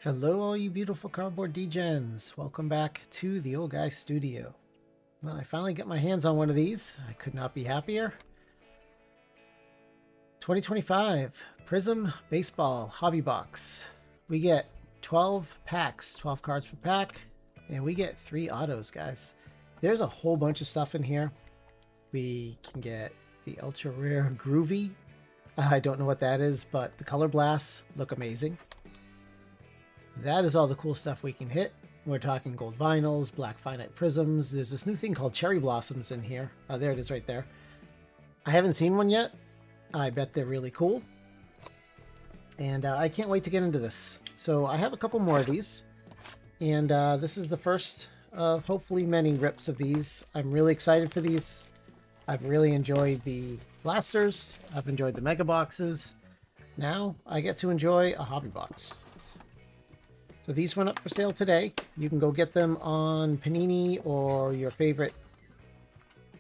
Hello, all you beautiful cardboard degens. Welcome back to the Old Guy Studio. Well, I finally got my hands on one of these. I could not be happier. 2025 Prizm Baseball Hobby Box. We get 12 packs, 12 cards per pack, and we get 3 autos, guys. There's a whole bunch of stuff in here. We can get the ultra rare Groovy. I don't know what that is, but the color blasts look amazing. That is all the cool stuff we can hit. We're talking gold vinyls, black finite prisms. There's this new thing called cherry blossoms in here. There it is right there. I haven't seen one yet. I bet they're really cool. And I can't wait to get into this. So I have a couple more of these. And this is the first of hopefully many rips of these. I'm really excited for these. I've really enjoyed the blasters. I've enjoyed the mega boxes. Now I get to enjoy a hobby box. So these went up for sale today. You can go get them on Panini or your favorite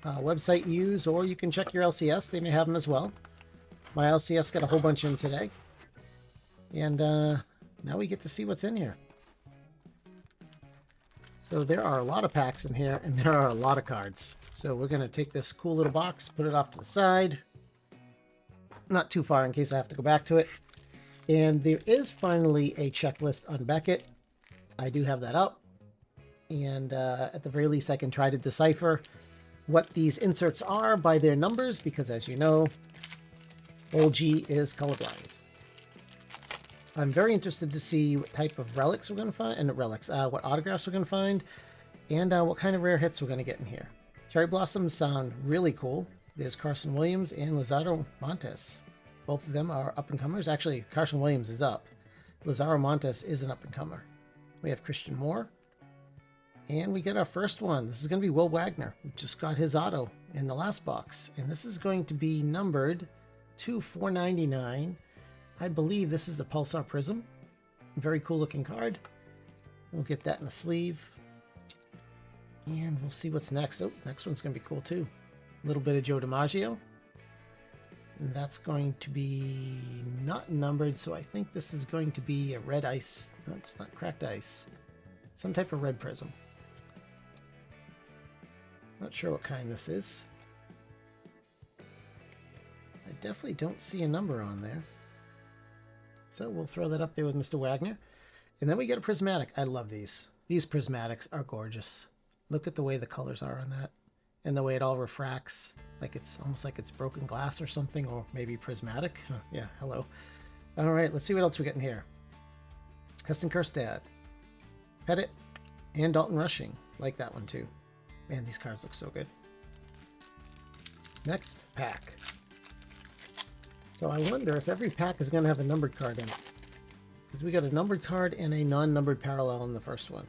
website you use, or you can check your LCS. They may have them as well. My LCS got a whole bunch in today. And now we get to see what's in here. So there are a lot of packs in here, and there are a lot of cards. So we're going to take this cool little box, put it off to the side. Not too far in case I have to go back to it. And there is finally a checklist on Beckett. I do have that up. And at the very least, I can try to decipher what these inserts are by their numbers, because as you know, OG is colorblind. I'm very interested to see what type of relics we're going to find, and what autographs we're going to find, and what kind of rare hits we're going to get in here. Cherry Blossoms sound really cool. There's Carson Williams and Lizardo Montes. Both of them are up-and-comers. Actually, Carson Williams is up. Lizardo Montes is an up-and-comer. We have Christian Moore. And we get our first one. This is going to be Will Wagner. We just got his auto in the last box. And this is going to be numbered to 499. I believe this is a Pulsar Prizm. Very cool-looking card. We'll get that in a sleeve. And we'll see what's next. Oh, next one's going to be cool, too. A little bit of Joe DiMaggio. And that's going to be not numbered, so I think this is going to be a red ice. No, it's not cracked ice. Some type of red prism. Not sure what kind this is. I definitely don't see a number on there. So we'll throw that up there with Mr. Wagner. And then we get a prismatic. I love these. These prismatics are gorgeous. Look at the way the colors are on that. And the way it all refracts, like it's almost like it's broken glass or something, or maybe prismatic. Huh, yeah, hello. All right, let's see what else we get in here. Heston Kjerstad, Pettit, and Dalton Rushing. Like that one too. Man, these cards look so good. Next pack. So I wonder if every pack is going to have a numbered card in it, because we got a numbered card and a non-numbered parallel in the first one.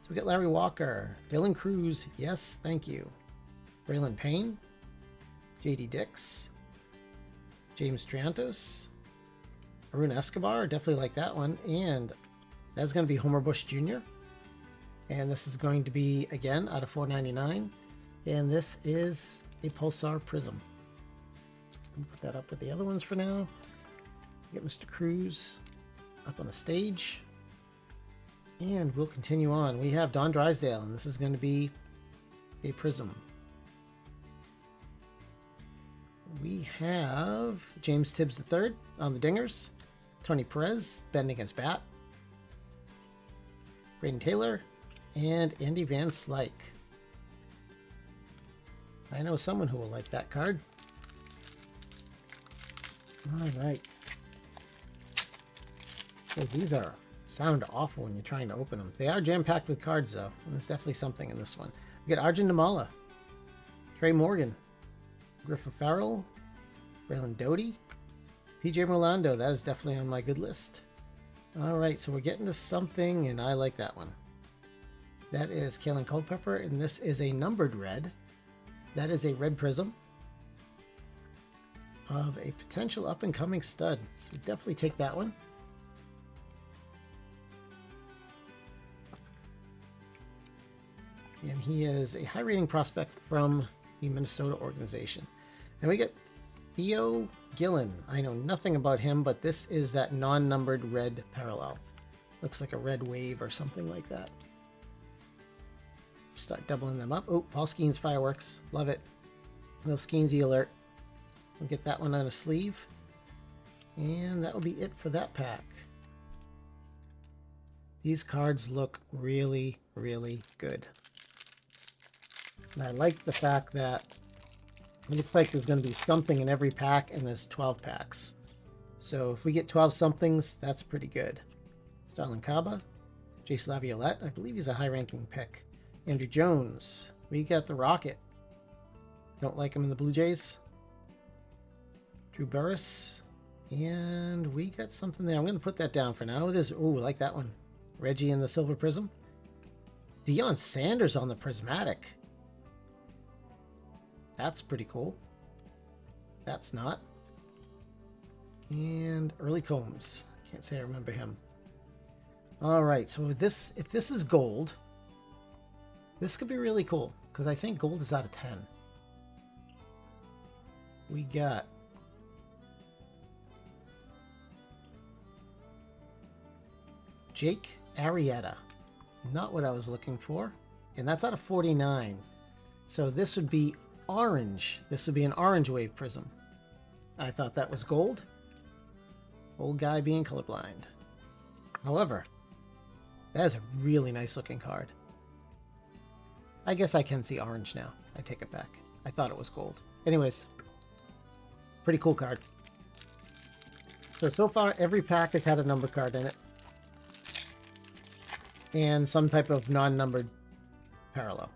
So we get Larry Walker, Dylan Cruz, yes, thank you. Braylon Payne, J.D. Dix, James Triantos, Arun Escobar, definitely like that one, and that's going to be Homer Bush Jr. And this is going to be, again, out of $4.99, and this is a Pulsar Prizm. Put that up with the other ones for now. Get Mr. Cruz up on the stage, and we'll continue on. We have Don Drysdale, and this is going to be a Prizm. We have James Tibbs III on the dingers, Tony Perez bending his bat, Braden Taylor, and Andy Van Slyke. I know someone who will like that card. All right. So these sound awful when you're trying to open them. They are jam-packed with cards, though, and there's definitely something in this one. We got Arjun Namala, Trey Morgan, Griffin Farrell, Braylon Doty, PJ Rolando. That is definitely on my good list. All right, so we're getting to something, and I like that one. That is Kaelen Culpepper, and this is a numbered red. That is a red prism of a potential up-and-coming stud. So we definitely take that one. And he is a high-rating prospect from the Minnesota organization. Then we get Theo Gillen. I know nothing about him, but this is that non-numbered red parallel. Looks like a red wave or something like that. Start doubling them up. Oh, Paul Skeens fireworks. Love it. Little Skeensy alert. We'll get that one on a sleeve. And that will be it for that pack. These cards look really, really good. And I like the fact that it looks like there's going to be something in every pack, and there's 12 packs. So if we get 12 somethings, that's pretty good. Starlin Caba, Jace Laviolette, I believe he's a high-ranking pick. Andrew Jones, we got the Rocket. Don't like him in the Blue Jays. Drew Burris, and we got something there. I'm going to put that down for now. There's, ooh, I like that one. Reggie in the Silver Prism. Deion Sanders on the Prismatic. That's pretty cool. That's not. And Early Combs. Can't say I remember him. All right, so if this is gold, this could be really cool because I think gold is out of 10. We got Jake Arrieta. Not what I was looking for. And that's out of 49. So this would be orange. This would be an orange wave prism. I thought that was gold. Old guy being colorblind. However, that is a really nice looking card. I guess I can see orange now. I take it back. I thought it was gold. Anyways, pretty cool card. So far every pack has had a number card in it. And some type of non-numbered parallel.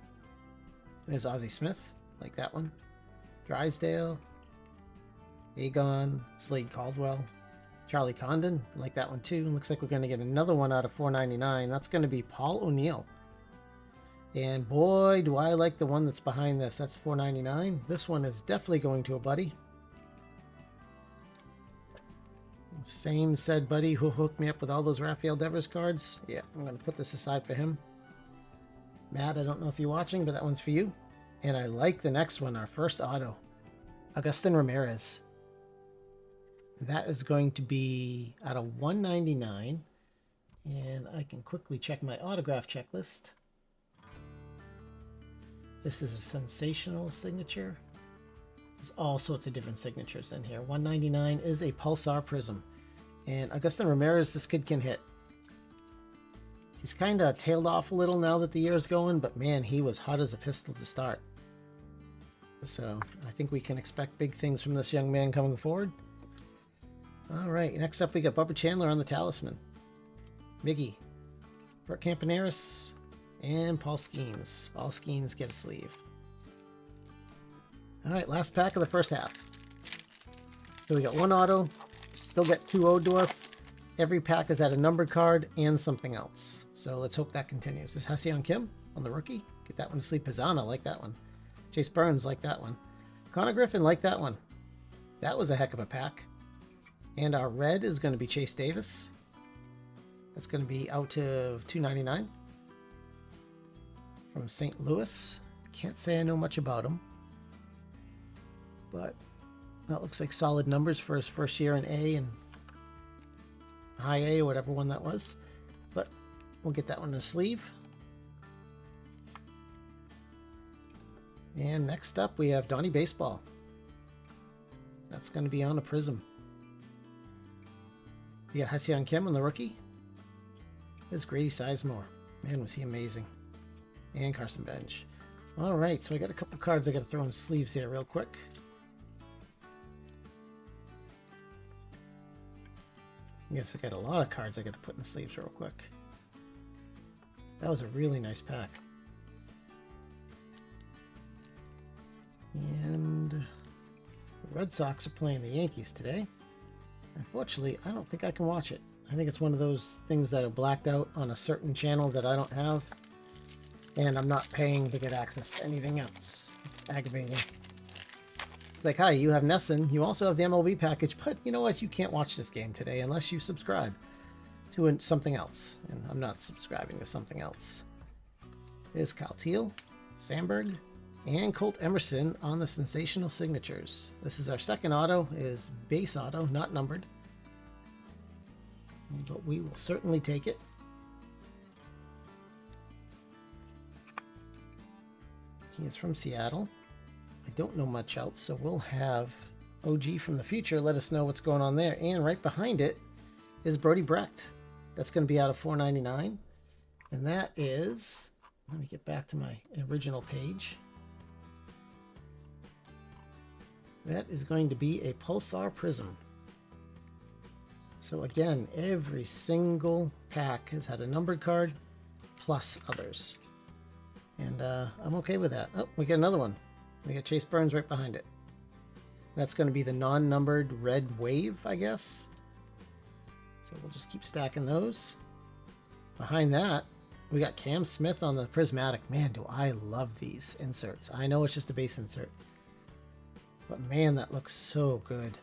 There's Ozzie Smith, like that one. Drysdale. Agon. Slade Caldwell. Charlie Condon, like that one too. Looks like we're going to get another one out of 499. That's going to be Paul O'Neill. And boy, do I like the one that's behind this. That's 499. This one is definitely going to a buddy. Same said buddy who hooked me up with all those Rafael Devers cards. Yeah, I'm going to put this aside for him. Matt, I don't know if you're watching, but that one's for you. And I like the next one, our first auto. Augustin Ramirez. That is going to be out of 199. And I can quickly check my autograph checklist. This is a sensational signature. There's all sorts of different signatures in here. 199 is a Pulsar Prism. And Augustin Ramirez, this kid can hit. He's kind of tailed off a little now that the year's going, but man, he was hot as a pistol to start. So I think we can expect big things from this young man coming forward. All right, next up we got Bubba Chandler on the Talisman. Miggy, Bert Campaneris, and Paul Skeens. All Skeens get a sleeve. All right, last pack of the first half. So we got one auto, still got two owed to us. Every pack has had a numbered card and something else. So let's hope that continues. This is Ha-Seong Kim on the rookie. Get that one to sleep. Pizzana, like that one. Chase Burns, like that one. Connor Griffin, like that one. That was a heck of a pack. And our red is going to be Chase Davis. That's going to be out to 299. From St. Louis. Can't say I know much about him. But that looks like solid numbers for his first year in A and high A, or whatever one that was. But we'll get that one in a sleeve. And next up we have Donnie Baseball. That's going to be on a Prism. You got Ha-Seong Kim on the rookie. There's Grady Sizemore. Man, was he amazing. And Carson Bench. All right, so I got a couple cards I got to throw in sleeves here real quick. I guess I got a lot of cards I got to put in the sleeves real quick. That was a really nice pack. And the Red Sox are playing the Yankees today. Unfortunately, I don't think I can watch it. I think it's one of those things that are blacked out on a certain channel that I don't have. And I'm not paying to get access to anything else. It's aggravating. It's like, hi, you have Nesson. You also have the MLB package, but you know what? You can't watch this game today unless you subscribe to something else. And I'm not subscribing to something else. There's Kyle Teal, Sandberg, and Colt Emerson on the Sensational signatures. This is our second auto, is base auto, not numbered. But we will certainly take it. He is from Seattle. I don't know much else, so we'll have OG from the future let us know what's going on there. And right behind it is Brody Brecht. That's going to be out of $4.99. And that is, let me get back to my original page. That is going to be a Pulsar Prizm. So again, every single pack has had a numbered card plus others. And I'm okay with that. Oh, we get another one. We got Chase Burns right behind it. That's going to be the non-numbered red wave, I guess. So we'll just keep stacking those. Behind that, we got Cam Smith on the Prismatic. Man, do I love these inserts. I know it's just a base insert. But man, that looks so good.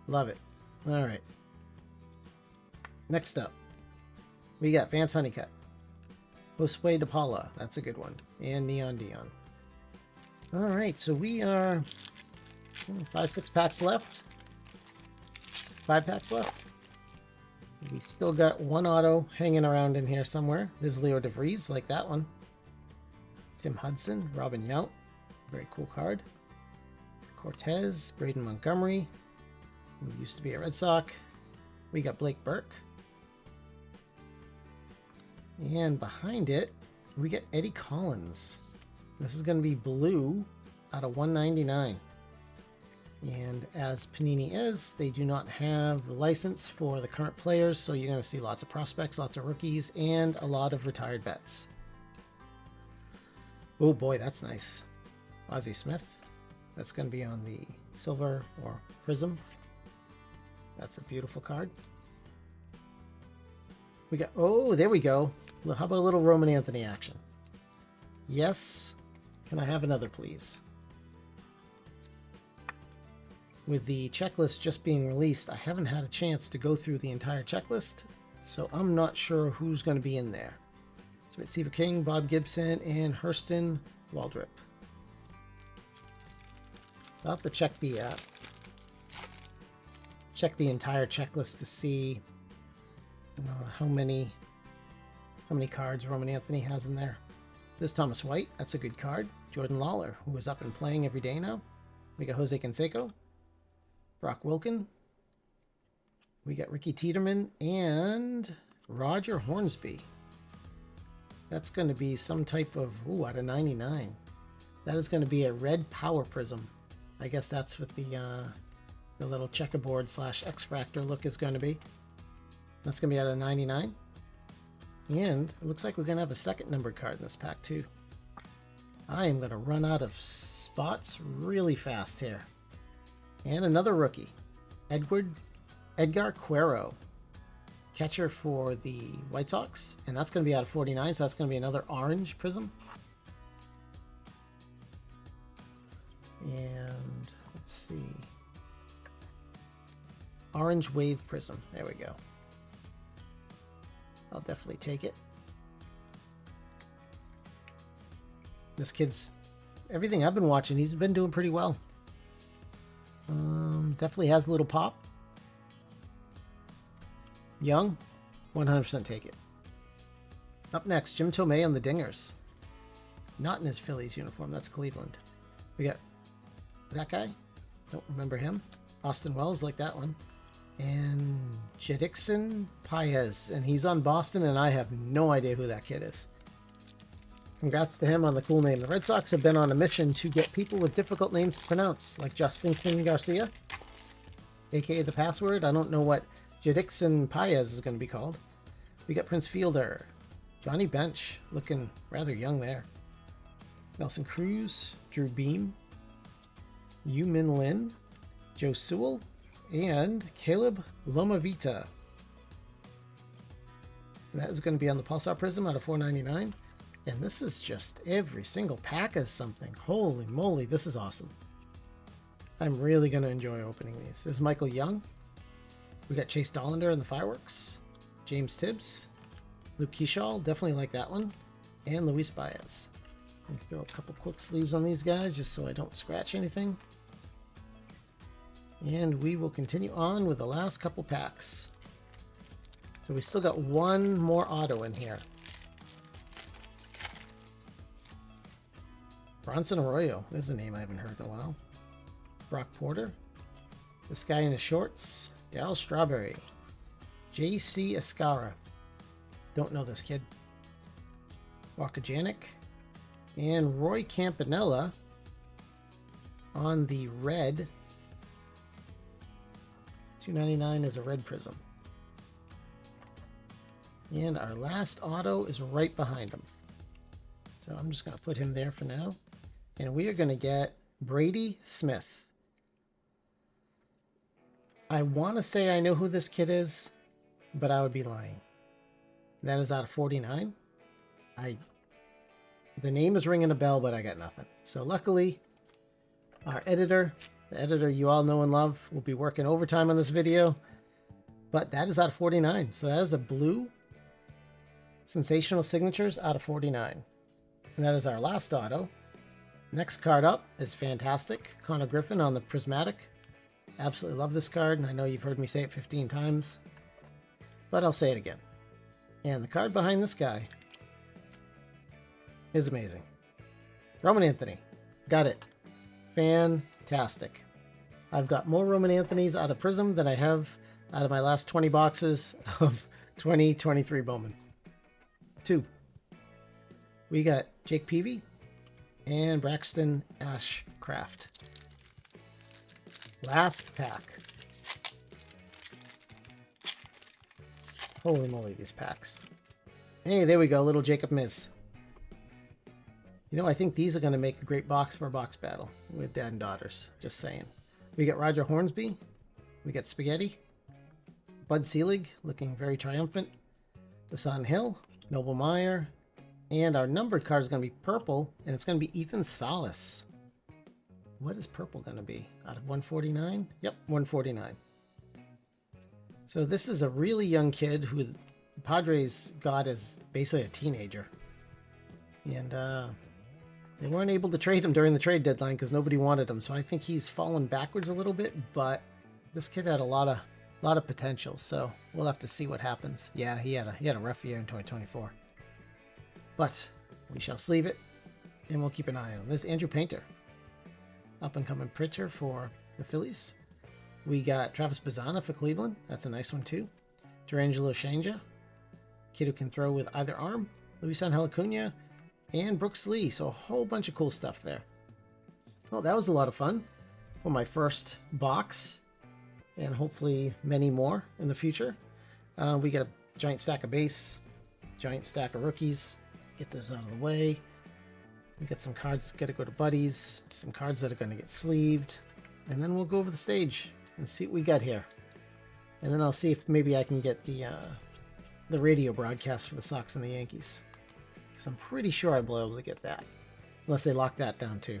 Love it. All right. Next up, we got Vance Honeycutt. Josue DePaula. That's a good one. And Neon Dion. All right, so we are 5-6 packs left. 5 packs left. We still got one auto hanging around in here somewhere. This is Leo DeVries, like that one. Tim Hudson, Robin Yount. Very cool card. Cortez, Braden Montgomery, who used to be a Red Sox. We got Blake Burke. And behind it, we get Eddie Collins. This is going to be blue out of $199. And as Panini is, they do not have the license for the current players, so you're going to see lots of prospects, lots of rookies, and a lot of retired vets. Oh boy, that's nice. Ozzie Smith. That's going to be on the silver or prism. That's a beautiful card. We got, oh, there we go. How about a little Roman Anthony action? Yes. Can I have another, please? With the checklist just being released, I haven't had a chance to go through the entire checklist, so I'm not sure who's going to be in there. It's Seaver King, Bob Gibson, and Hurston Waldrop. I'll have to check the entire checklist to see how many cards Roman Anthony has in there. This Thomas White, that's a good card. Jordan Lawler, who is up and playing every day now. We got Jose Canseco, Brock Wilken. We got Ricky Tiedemann and Roger Hornsby. That's going to be some type of, ooh, out of 99. That is going to be a red power prism. I guess that's what the little checkerboard / X-Fractor look is going to be. That's going to be out of 99. And it looks like we're going to have a second numbered card in this pack too. I am going to run out of spots really fast here. And another rookie, Edgar Quero, catcher for the White Sox. And that's going to be out of 49, so that's going to be another orange prism. And let's see. Orange wave prism. There we go. I'll definitely take it. This kid's, everything I've been watching, he's been doing pretty well. Definitely has a little pop. Young, 100% take it. Up next, Jim Tomei on the Dingers. Not in his Phillies uniform, that's Cleveland. We got that guy, don't remember him. Austin Wells, like that one. And Jedixon Paez, and he's on Boston, and I have no idea who that kid is. Congrats to him on the cool name. The Red Sox have been on a mission to get people with difficult names to pronounce, like Justin Garcia, aka the password. I don't know what Jedixon Paez is going to be called. We got Prince Fielder, Johnny Bench, looking rather young there. Nelson Cruz, Drew Beam, Yu Min Lin, Joe Sewell, and Caleb Lomavita. And that is going to be on the Pulsar Prizm out of $4.99. And this is just every single pack is something. Holy moly, this is awesome. I'm really going to enjoy opening these. This is Michael Young. We got Chase Dollander in the Fireworks. James Tibbs. Luke Keyshaw, definitely like that one. And Luis Baez. Let me throw a couple quick sleeves on these guys just so I don't scratch anything. And we will continue on with the last couple packs. So we still got one more auto in here. Bronson Arroyo. This is a name I haven't heard in a while. Brock Porter. This guy in his shorts. Darryl Strawberry. J.C. Escara. Don't know this kid. Walker Janik. And Roy Campanella on the red. $2.99 is a red Prizm. And our last auto is right behind him. So I'm just going to put him there for now. And we are going to get Brady Smith. I want to say I know who this kid is, but I would be lying. That is out of 49. The name is ringing a bell, but I got nothing. So luckily, our editor, the editor you all know and love, will be working overtime on this video. But that is out of 49. So that is a blue Sensational Signatures out of 49. And that is our last auto. Next card up is fantastic. Connor Griffin on the Prismatic. Absolutely love this card, and I know you've heard me say it 15 times, but I'll say it again. And the card behind this guy is amazing. Roman Anthony. Got it. Fantastic. I've got more Roman Anthonys out of Prizm than I have out of my last 20 boxes of 2023 Bowman. 2. We got Jake Peavy and Braxton Ashcraft. Last pack. Holy moly, these packs. Hey, there we go, little Jacob Miz. You know, I think these are going to make a great box for a box battle with dad and daughters. Just saying. We got Roger Hornsby. We got Spaghetti. Bud Selig, looking very triumphant. Desan Hill. Noble Meyer. And our numbered card is going to be purple, and it's going to be Ethan Salas. What is purple going to be? Out of 149? Yep, 149. So this is a really young kid who the Padres got as basically a teenager. And they weren't able to trade him during the trade deadline because nobody wanted him. So I think he's fallen backwards a little bit, but this kid had a lot of potential. So we'll have to see what happens. Yeah, he had a rough year in 2024. But we shall sleeve it, and we'll keep an eye on him. This is Andrew Painter. Up-and-coming pitcher for the Phillies. We got Travis Bazzana for Cleveland. That's a nice one, too. Durangelo Shanja. Kid who can throw with either arm. Luis Angel Acuna. And Brooks Lee. So a whole bunch of cool stuff there. Well, that was a lot of fun for my first box. And hopefully many more in the future. We got a giant stack of base. Giant stack of rookies. Get those out of the way. We got some cards that got to go to buddies, some cards that are going to get sleeved, and then we'll go over the stage and see what we got here. And then I'll see if maybe I can get the radio broadcast for the Sox and the Yankees, because I'm pretty sure I'll be able to get that, unless they lock that down too.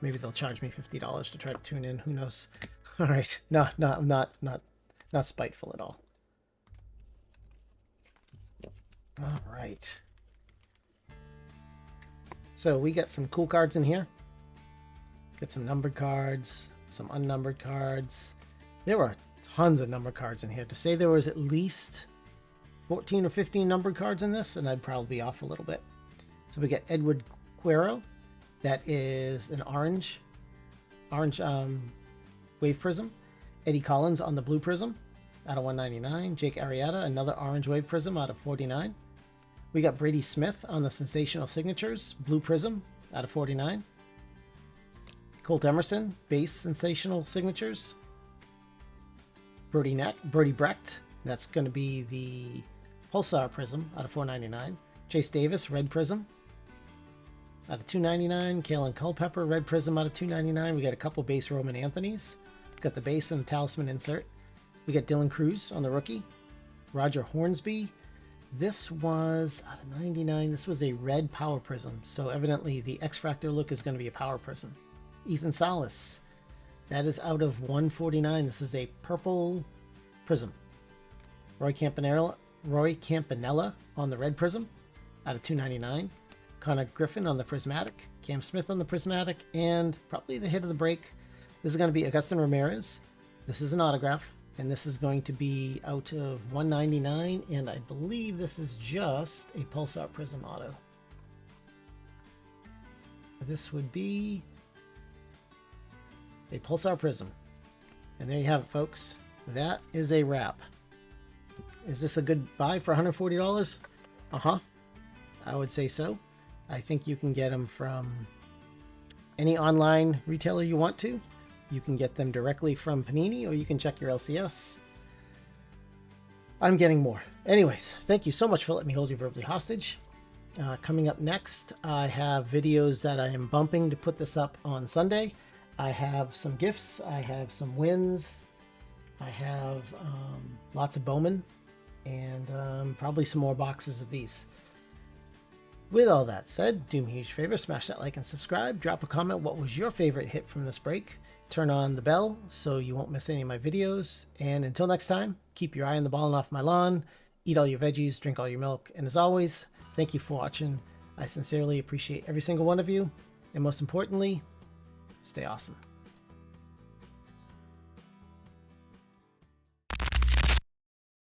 Maybe they'll charge me $50 to try to tune in. Who knows? All right, no, I'm not spiteful at all. All right. So we got some cool cards in here. Got some numbered cards, some unnumbered cards. There were tons of numbered cards in here. To say there was at least 14 or 15 numbered cards in this, and I'd probably be off a little bit. So we got Edward Quero. That is an orange wave Prizm. Eddie Collins on the blue Prizm out of 199. Jake Arrieta, another orange wave Prizm out of 49. We got Brady Smith on the Sensational Signatures, blue Prizm out of 49. Colt Emerson, base Sensational Signatures. Brody Brecht, that's going to be the Pulsar Prizm out of 499. Chase Davis, red Prizm out of 299. Kaelen Culpepper, red Prizm out of 299. We got a couple base Roman Anthonys. We've got the base and the Talisman insert. We got Dylan Cruz on the rookie. Roger Hornsby. This was out of 99. This was a red Power Prizm. So evidently the X-Fractor look is going to be a Power Prizm. Ethan Salas. That is out of 149. This is a purple Prizm. Roy Campanella on the red Prizm out of 299. Connor Griffin on the Prismatic. Cam Smith on the Prismatic. And probably the hit of the break. This is going to be Augustin Ramirez. This is an autograph. And this is going to be out of 199, and I believe this is just a Pulsar Prizm auto. this would be a Pulsar Prizm. And there you have it, folks. That is a wrap. Is this a good buy for $140? Uh-huh. I would say so. I think you can get them from any online retailer you want to. You can get them directly from Panini, or you can check your LCS. I'm getting more. Anyways, thank you so much for letting me hold you verbally hostage. Coming up next, I have videos that I am bumping to put this up on Sunday. I have some gifts. I have some wins. I have lots of Bowman, and probably some more boxes of these. With all that said, do me a huge favor, smash that like and subscribe. Drop a comment. What was your favorite hit from this break? Turn on the bell so you won't miss any of my videos. And until next time, keep your eye on the ball and off my lawn. Eat all your veggies, drink all your milk. And as always, thank you for watching. I sincerely appreciate every single one of you. And most importantly, stay awesome.